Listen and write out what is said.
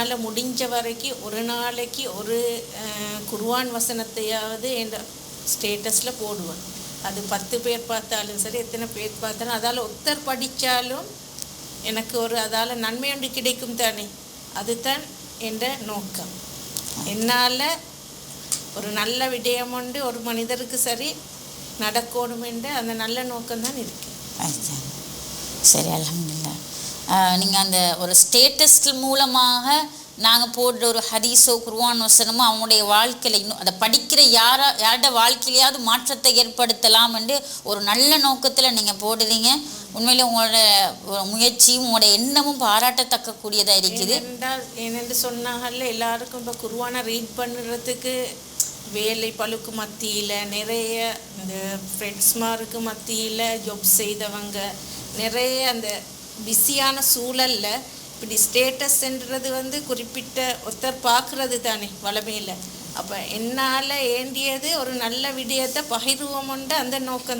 என்னால் முடிஞ்ச வரைக்கும் ஒரு நாளைக்கு ஒரு குர்ஆன் வசனத்தையாவது என் ஸ்டேட்டஸில் போடுவேன். அது 10 பேர் பார்த்தாலும் சரி, எத்தனை பேர் பார்த்தாலும் அதால் ஒருத்தர் படித்தாலும் எனக்கு ஒரு அதால் நன்மை ஒன்று கிடைக்கும் தானே. அதுதான் என்ற நோக்கம். என்னால் ஒரு நல்ல விடயம் ஒன்று ஒரு மனிதருக்கு சரி நடக்கணும் என்ற அந்த நல்ல நோக்கம்தான் இருக்கு. சரி, அல்ஹம்துலில்லாஹ். நீங்கள் அந்த ஒரு ஸ்டேட்டஸ் மூலமாக நாங்கள் போடுற ஒரு ஹதீஸோ குர்ஆன் வசனமோ அவங்களுடைய வாழ்க்கையில் இன்னும் அதை படிக்கிற யாரோட வாழ்க்கையிலையாவது மாற்றத்தை ஏற்படுத்தலாம் என்று ஒரு நல்ல நோக்கத்தில் நீங்கள் போடுறீங்க. உண்மையிலே உங்களோட முயற்சியும் உங்களோட எண்ணமும் பாராட்டத்தக்கக்கூடியதாக இருக்குது. ஏனென்று சொன்னாங்கல்ல, எல்லாருக்கும் இப்போ குர்ஆனை ரீட் பண்ணுறதுக்கு வேலை பழுக்கு மத்தியில் நிறைய இந்த ஃப்ரெண்ட்ஸ்மாருக்கு மத்தியில் ஜாப் செய்தவங்க நிறைய அந்த பிஸியான சூழலில் இப்படி ஸ்டேட்டஸ்ன்றது குறிப்பிட்ட ஒருத்தர் பார்க்குறது தானே வளமையில். அப்போ என்னால் ஏண்டியது ஒரு நல்ல விடயத்தை பகிர்வோம்ன்ற அந்த நோக்கம்.